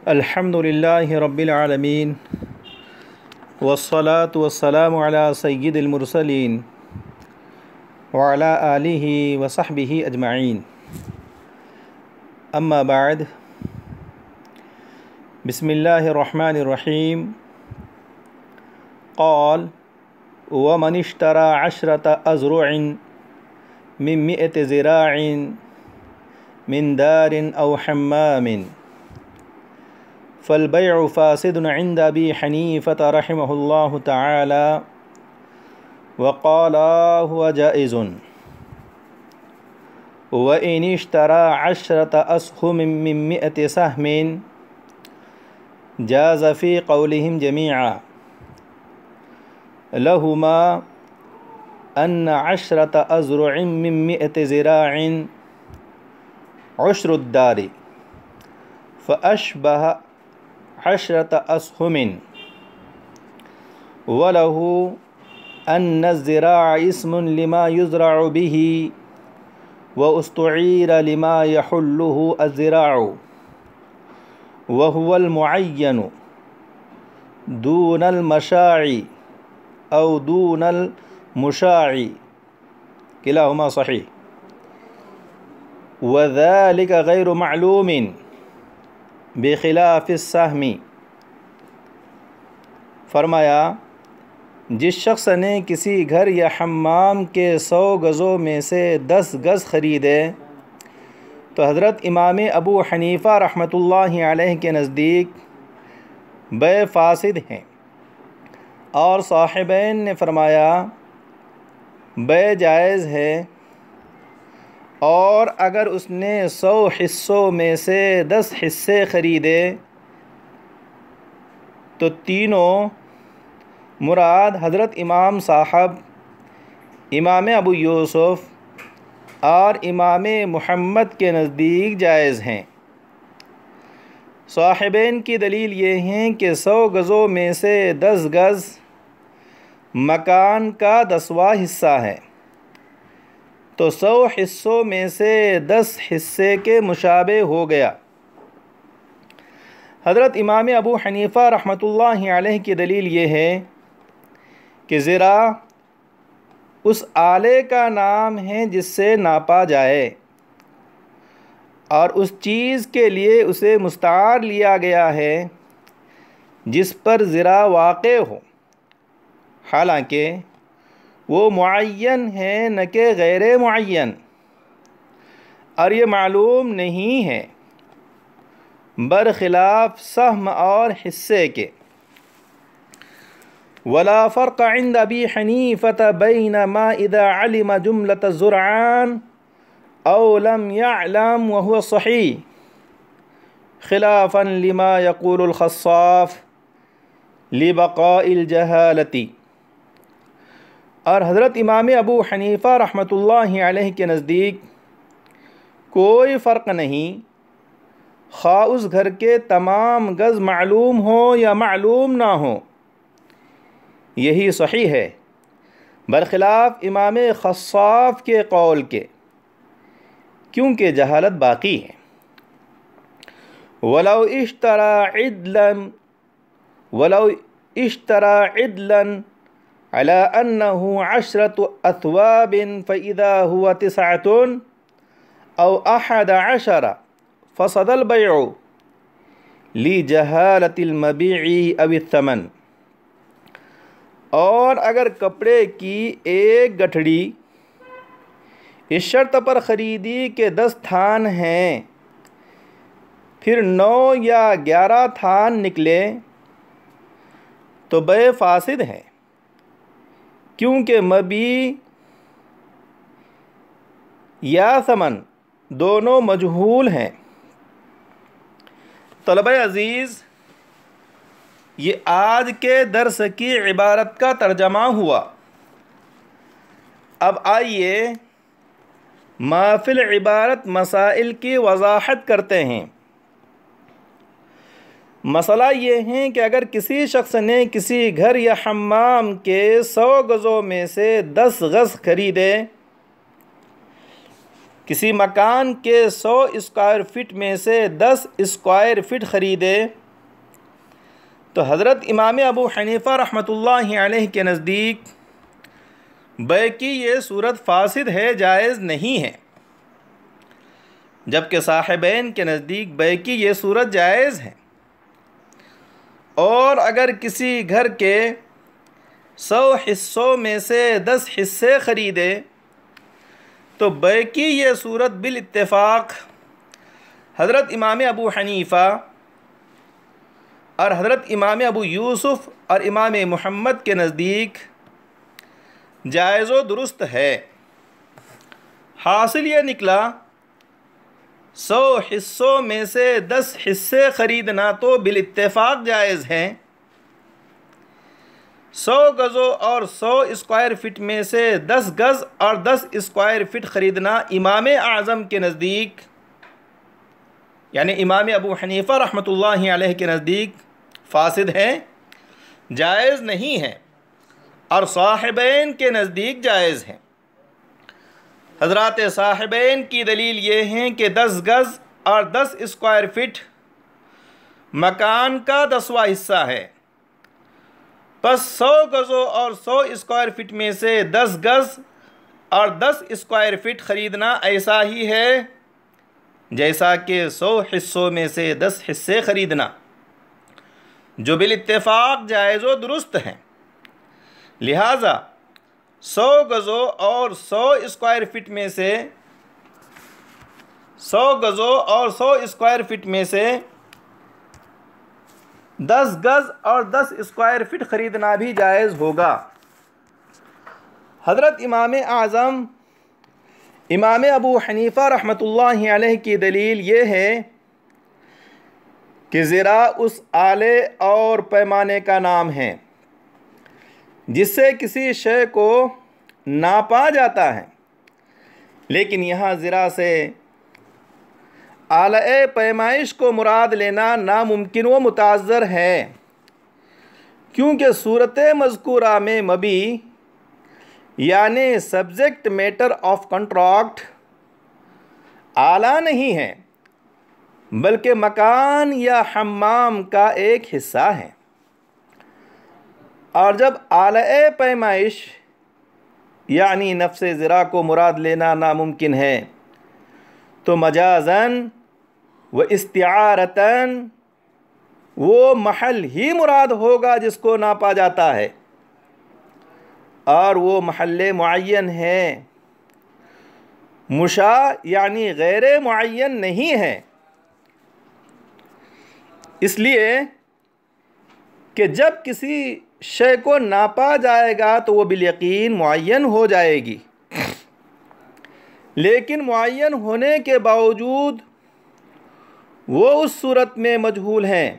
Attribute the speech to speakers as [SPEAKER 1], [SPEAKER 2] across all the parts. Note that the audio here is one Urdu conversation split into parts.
[SPEAKER 1] الحمدللہ رب العالمین والصلاة والسلام علی سید المرسلین وعلی آلہ وصحبہ اجمعین اما بعد بسم اللہ الرحمن الرحیم قال ومن اشترى 10 أزرع من 100 ذراع من دار أو حمام فالبيع فاسد عند أبي حنيفة رحمه الله تعالى وقال هو جائز وإن اشترى 10 أسهم من 100 سهم جاز في قولهم جميعا لهما أن 10 أزرع من 100 ذراع عشر الدار فأشبه 10 أسهم وله أن الزراع اسم لما يزرع به واستعير لما يحله الزراع وهو المعين دون المشاع أو دون المشاع كلاهما صحيح وذلك غير معلوم بخلاف السهم. فرمایا جس شخص نے کسی گھر یا حمام کے 100 گزوں میں سے 10 گز خریدے تو حضرت امام ابو حنیفہ رحمۃ اللہ علیہ کے نزدیک بیع فاسد ہیں، اور صاحبین نے فرمایا بیع جائز ہے، اور اگر اس نے 100 حصوں میں سے 10 حصے خریدے تو تینوں مراد حضرت امام صاحب، امام ابو یوسف اور امام محمد کے نزدیک جائز ہیں۔ صاحبین کی دلیل یہ ہیں کہ 100 گزوں میں سے 10 گز مکان کا 10واں حصہ ہے، تو 100 حصوں میں سے 10 حصے کے مشابہ ہو گیا۔ حضرت امام ابو حنیفہ رحمۃ اللہ علیہ کی دلیل یہ ہے کہ ذرا اس آلے کا نام ہے جس سے ناپا جائے، اور اس چیز کے لیے اسے مستعار لیا گیا ہے جس پر ذرا واقع ہو، حالانکہ وہ معین ہے نہ کہ غیر معین، اور یہ معلوم نہیں ہے برخلاف سہم اور حصے کے۔ ولا فرق عند ابی حنیفة بین ما اذا علم جملة الزرعان او لم يعلم وهو صحیح خلافا لما يقول الخصاف لبقاء الجہالة۔ اور حضرت امام ابو حنیفہ رحمۃ اللہ علیہ کے نزدیک کوئی فرق نہیں، خواہ اس گھر کے تمام گز معلوم ہو یا معلوم نہ ہو، یہی صحیح ہے، برخلاف امام خصاف کے قول کے، کیونکہ جہالت باقی ہے۔ ولو اشترى عدلا على أنه 10 أثواب فإذا هو 9 أو 11 فسد البيع لجهالة المبيع أو الثمن۔ اور اگر کپڑے کی ایک گٹھڑی اس شرط پر خریدی کہ 10 تھان ہیں، پھر 9 یا 11 تھان نکلے تو بیع فاسد ہے، کیونکہ مبیع یا ثمن دونوں مجہول ہیں۔ طلبہ عزیز، یہ آج کے درس کی عبارت کا ترجمہ ہوا۔ اب آئیے ما فی العبارت مسائل کی وضاحت کرتے ہیں۔ مسئلہ یہ ہے کہ اگر کسی شخص نے کسی گھر یا حمام کے 100 گزوں میں سے 10 گز خریدے، کسی مکان کے 100 اسکوائر فٹ میں سے 10 اسکوائر فٹ خریدے، تو حضرت امام ابو حنیفہ رحمۃ اللہ علیہ کے نزدیک بیع کی یہ صورت فاسد ہے، جائز نہیں ہے، جبکہ صاحبین کے نزدیک بیع کی یہ صورت جائز ہے۔ اور اگر کسی گھر کے 100 حصوں میں سے 10 حصے خریدے تو بیع کی یہ صورت بالاتفاق حضرت امام ابو حنیفہ اور حضرت امام ابو یوسف اور امام محمد کے نزدیک جائز و درست ہے۔ حاصل یہ نکلا 100 حصوں میں سے 10 حصے خریدنا تو بالاتفاق جائز ہے، 100 گزوں اور 100 اسکوائر فٹ میں سے 10 گز اور 10 اسکوائر فٹ خریدنا امام اعظم کے نزدیک، یعنی امام ابو حنیفہ رحمۃ اللہ علیہ کے نزدیک فاسد ہے، جائز نہیں ہے، اور صاحبین کے نزدیک جائز ہے۔ حضرات صاحبین کی دلیل یہ ہے کہ 10 گز اور 10 اسکوائر فٹ مکان کا 10واں حصہ ہے، پس 100 گزوں اور 100 اسکوائر فٹ میں سے 10 گز اور 10 اسکوائر فٹ خریدنا ایسا ہی ہے جیسا کہ 100 حصوں میں سے 10 حصے خریدنا، جو بالاتفاق جائز و درست ہیں۔ لہٰذا 100 گزوں اور 100 اسکوائر فٹ میں سے 100 گزوں اور 100 اسکوائر فٹ میں سے 10 گز اور 10 اسکوائر فٹ خریدنا بھی جائز ہوگا۔ حضرت امام اعظم امام ابو حنیفہ رحمۃ اللہ علیہ کی دلیل یہ ہے کہ زرا اس آلے اور پیمانے کا نام ہے جس سے کسی شے کو ناپا جاتا ہے، لیکن یہاں زرا سے آلۂ پیمائش کو مراد لینا ناممکن و متعذر ہے، کیونکہ صورت مذکورہ میں مبی یعنی سبجیکٹ میٹر آف کنٹریکٹ آلہ نہیں ہے بلکہ مکان یا حمام کا ایک حصہ ہے، اور جب آلۂ پیمائش یعنی نفس زرا کو مراد لینا ناممکن ہے تو مجازاً و استعارتاً وہ محل ہی مراد ہوگا جس کو ناپا جاتا ہے، اور وہ محل معین ہے، مشاع یعنی غیر معین نہیں ہے، اس لیے کہ جب کسی شے کو ناپا جائے گا تو وہ بالیقین معین ہو جائے گی، لیکن معین ہونے کے باوجود وہ اس صورت میں مجہول ہیں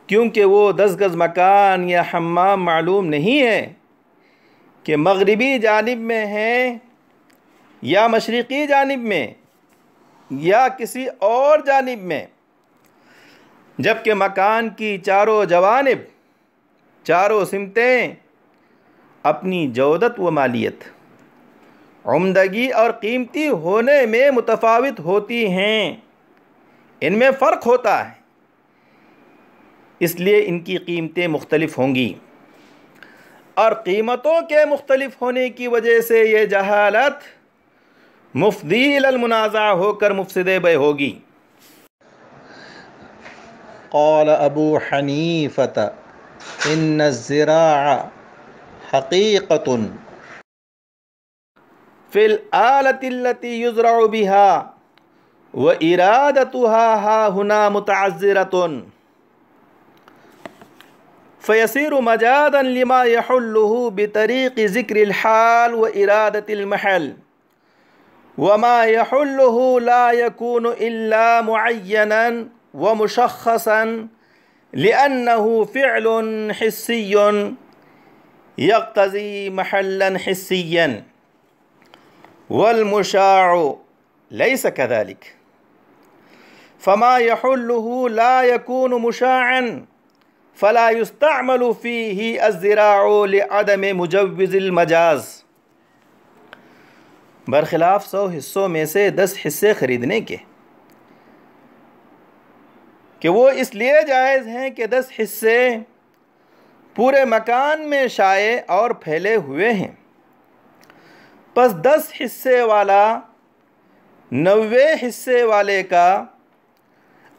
[SPEAKER 1] کیونکہ وہ 10 گز مکان یا حمام معلوم نہیں ہے کہ مغربی جانب میں ہے یا مشرقی جانب میں یا کسی اور جانب میں، جبکہ مکان کی چاروں جوانب، چاروں سمتیں اپنی جودت و مالیت، عمدگی اور قیمتی ہونے میں متفاوت ہوتی ہیں، ان میں فرق ہوتا ہے، اس لیے ان کی قیمتیں مختلف ہوں گی، اور قیمتوں کے مختلف ہونے کی وجہ سے یہ جہالت مفضی الی المنازع ہو کر مفسد بیع ہوگی۔
[SPEAKER 2] قال ابو حنیفۃ ان الزراع حقیقۃ
[SPEAKER 1] فی الآلۃ التي یزرع بها وإرادتها ها هنا متعذرة فيصير مجازا لما يحله بطريق ذكر الحال وإرادة المحل، وما يحله لا يكون إلا معينا ومشخصا لأنه فعل حسي يقتضي محلا حسيا، والمشاع ليس كذلك، فما يحله لا يكون مشاعا فلا يستعمل فيه الذراع لعدم مجوز المجاز۔ برخلاف 100 حصوں میں سے 10 حصے خریدنے کے کہ وہ اس لیے جائز ہیں کہ 10 حصے پورے مکان میں شائع اور پھیلے ہوئے ہیں، پس 10 حصے والا 90 حصے والے کا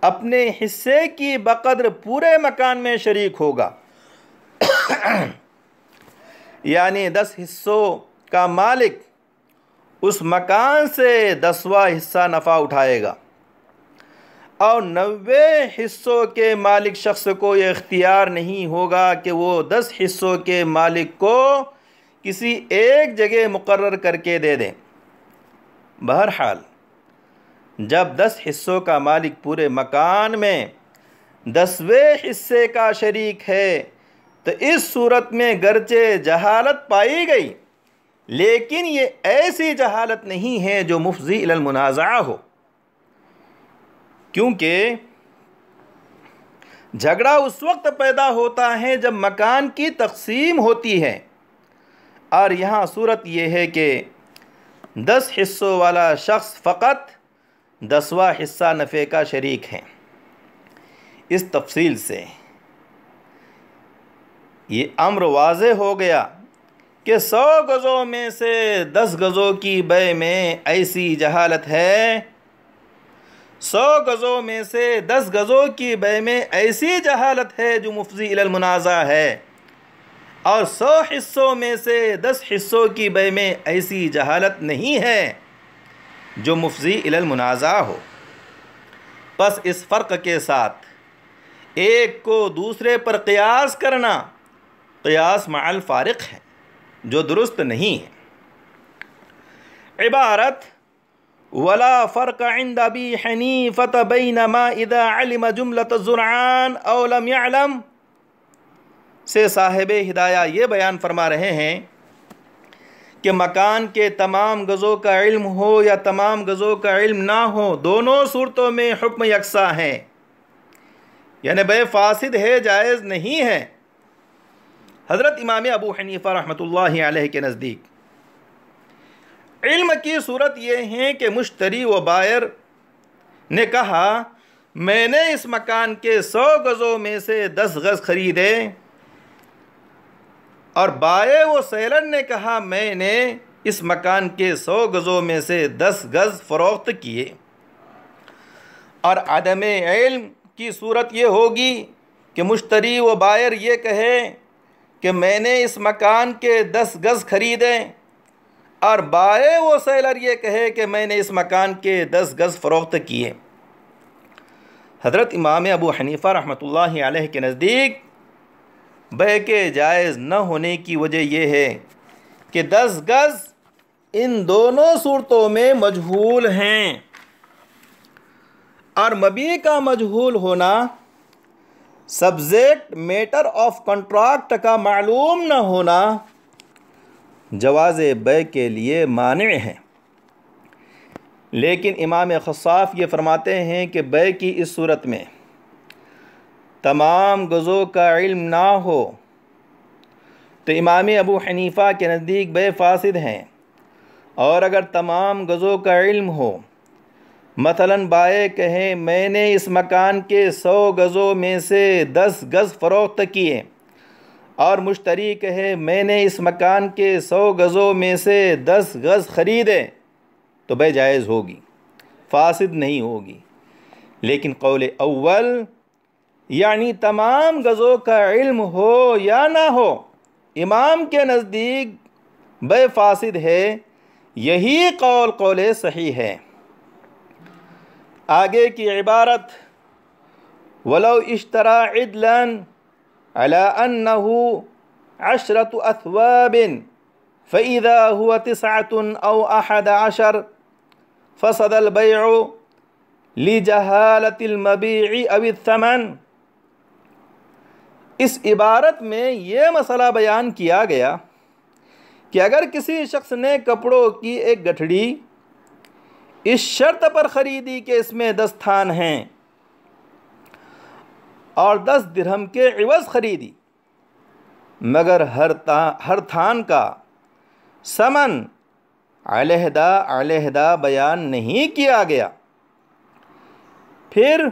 [SPEAKER 1] اپنے حصے کی بقدر پورے مکان میں شریک ہوگا، یعنی 10 حصوں کا مالک اس مکان سے 10واں حصہ نفع اٹھائے گا، اور 90 حصوں کے مالک شخص کو یہ اختیار نہیں ہوگا کہ وہ 10 حصوں کے مالک کو کسی ایک جگہ مقرر کر کے دے دیں۔ بہرحال جب 10 حصوں کا مالک پورے مکان میں 10ویں حصے کا شریک ہے تو اس صورت میں گرچہ جہالت پائی گئی، لیکن یہ ایسی جہالت نہیں ہے جو مفضی الی المنازعہ ہو، کیونکہ جھگڑا اس وقت پیدا ہوتا ہے جب مکان کی تقسیم ہوتی ہے، اور یہاں صورت یہ ہے کہ 10 حصوں والا شخص فقط 10واں حصہ نفع کا شریک ہے۔ اس تفصیل سے یہ امر واضح ہو گیا کہ 100 گزوں میں سے 10 گزوں کی بے میں ایسی جہالت ہے، 100 گزوں میں سے 10 گزوں کی بے میں ایسی جہالت ہے جو مفضی الی المنازعہ ہے، اور 100 حصوں میں سے 10 حصوں کی بے میں ایسی جہالت نہیں ہے جو مفضی الی المنازعہ ہو۔ پس اس فرق کے ساتھ ایک کو دوسرے پر قیاس کرنا قیاس مع الفارق ہے، جو درست نہیں ہے۔ عبارت ولا فرق عند ابی حنیفۃ بین ما اذا علم جملۃ الزرعان او لم يعلم سے صاحب ہدایہ یہ بیان فرما رہے ہیں کہ مکان کے تمام گزوں کا علم ہو یا تمام گزوں کا علم نہ ہو، دونوں صورتوں میں حکم یکساں ہے، یعنی بے فاسد ہے، جائز نہیں ہے۔ حضرت امام ابو حنیفہ رحمۃ اللہ علیہ کے نزدیک علم کی صورت یہ ہے کہ مشتری و بائر نے کہا میں نے اس مکان کے 100 گزوں میں سے 10 گز خریدے، اور بائع و سیلر نے کہا میں نے اس مکان کے 100 گزوں میں سے 10 گز فروخت کیے، اور عدم علم کی صورت یہ ہوگی کہ مشتری و بائر یہ کہے کہ میں نے اس مکان کے 10 گز خریدے، اور بائع و سیلر یہ کہے کہ میں نے اس مکان کے 10 گز فروخت کیے۔ حضرت امام ابو حنیفہ رحمۃ اللہ علیہ کے نزدیک بے کے جائز نہ ہونے کی وجہ یہ ہے کہ 10 گز ان دونوں صورتوں میں مجہول ہیں، اور مبیع کا مجہول ہونا سبجیکٹ میٹر آف کنٹریکٹ کا معلوم نہ ہونا جواز بے کے لیے مانع ہے۔ لیکن امام خصاف یہ فرماتے ہیں کہ بے کی اس صورت میں تمام گزوں کا علم نہ ہو تو امام ابو حنیفہ کے نزدیک بے فاسد ہیں، اور اگر تمام گزوں کا علم ہو، مثلاً بائع کہے میں نے اس مکان کے 100 گزوں میں سے 10 گز فروخت کیے، اور مشتری کہے میں نے اس مکان کے 100 گزوں میں سے 10 گز خریدے، تو بے جائز ہوگی، فاسد نہیں ہوگی۔ لیکن قول اول یعنی تمام گزوں کا علم ہو یا نہ ہو، امام کے نزدیک بے فاسد ہے، یہی قول صحیح ہے۔ آگے کی عبارت ولو اشترى عدلا على أنه 10 أثواب فإذا هو 9 أو 11 فسد البيع لجهالة المبيع أو الثمن۔ اس عبارت میں یہ مسئلہ بیان کیا گیا کہ اگر کسی شخص نے کپڑوں کی ایک گٹھڑی اس شرط پر خریدی کہ اس میں 10 تھان ہیں، اور 10 درہم کے عوض خریدی، مگر ہر تھان کا ثمن علیحدہ علیحدہ بیان نہیں کیا گیا۔ پھر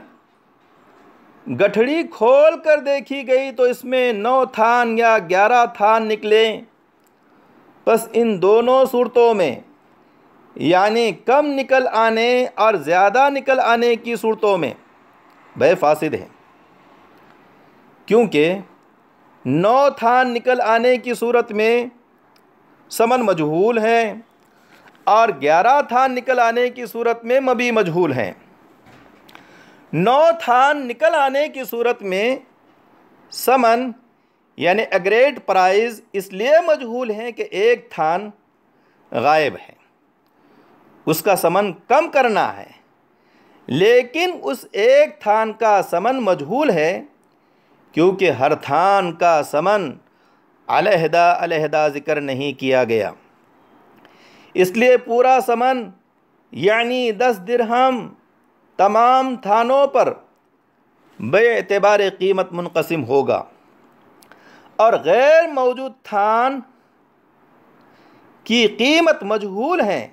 [SPEAKER 1] گٹھڑی کھول کر دیکھی گئی تو اس میں 9 تھان یا 11 تھان نکلے۔ پس ان دونوں صورتوں میں، یعنی کم نکل آنے اور زیادہ نکل آنے کی صورتوں میں بے فاسد ہے، کیونکہ 9 تھان نکل آنے کی صورت میں ثمن مجہول ہے اور 11 تھان نکل آنے کی صورت میں مبی مجہول ہیں۔ 9 تھان نکل آنے کی صورت میں ثمن یعنی ایگریٹ پرائز اس لیے مجہول ہے کہ 1 تھان غائب ہے، اس کا ثمن کم کرنا ہے، لیکن اس 1 تھان کا ثمن مجہول ہے کیونکہ ہر تھان کا ثمن علیحدہ علیحدہ ذکر نہیں کیا گیا، اس لیے پورا ثمن یعنی 10 درہم تمام تھانوں پر بے اعتبار قیمت منقسم ہوگا، اور غیر موجود تھان کی قیمت مجہول ہے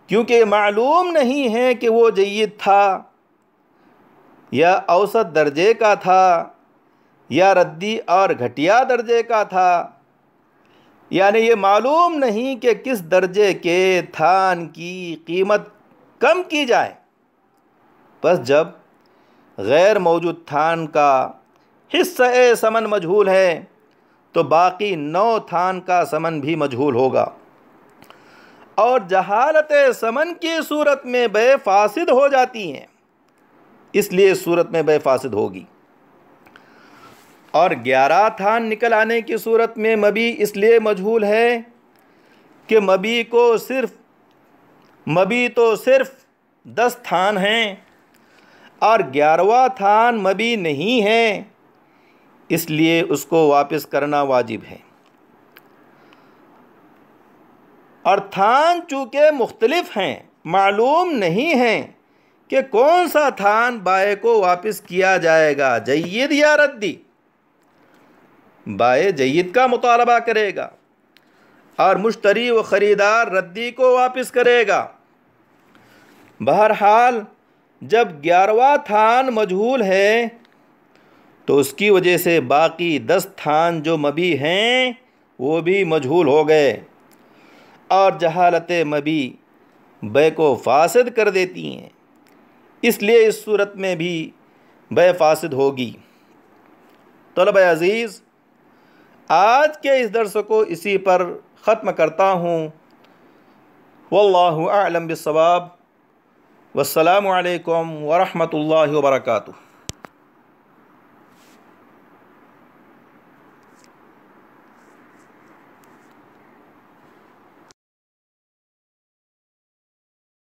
[SPEAKER 1] کیونکہ معلوم نہیں ہے کہ وہ جید تھا یا اوسط درجے کا تھا یا ردی اور گھٹیا درجے کا تھا، یعنی یہ معلوم نہیں کہ کس درجے کے تھان کی قیمت کم کی جائے۔ پس جب غیر موجود تھان کا حصہ ثمن مجہول ہے تو باقی 9 تھان کا ثمن بھی مجہول ہوگا، اور جہالت ثمن کی صورت میں بے فاسد ہو جاتی ہیں، اس لیے اس صورت میں بے فاسد ہوگی۔ اور 11 تھان نکل آنے کی صورت میں مبی اس لیے مجہول ہے کہ مبی تو صرف 10 تھان ہیں اور 11واں تھان مبی نہیں ہے، اس لیے اس کو واپس کرنا واجب ہے۔ اور تھان چونکہ مختلف ہیں، معلوم نہیں ہیں کہ کون سا تھان بائع کو واپس کیا جائے گا، جید یا ردی۔ بائع جید کا مطالبہ کرے گا اور مشتری و خریدار ردی کو واپس کرے گا۔ بہرحال جب 11واں تھان مجہول ہے تو اس کی وجہ سے باقی 10 تھان جو مبی ہیں وہ بھی مجہول ہو گئے، اور جہالت مبی بے کو فاسد کر دیتی ہیں، اس لیے اس صورت میں بھی بے فاسد ہوگی۔ طلبہ عزیز، آج کے اس درس کو اسی پر ختم کرتا ہوں۔ واللہ اعلم بالصواب، والسلام علیکم ورحمۃ اللہ وبرکاتہ۔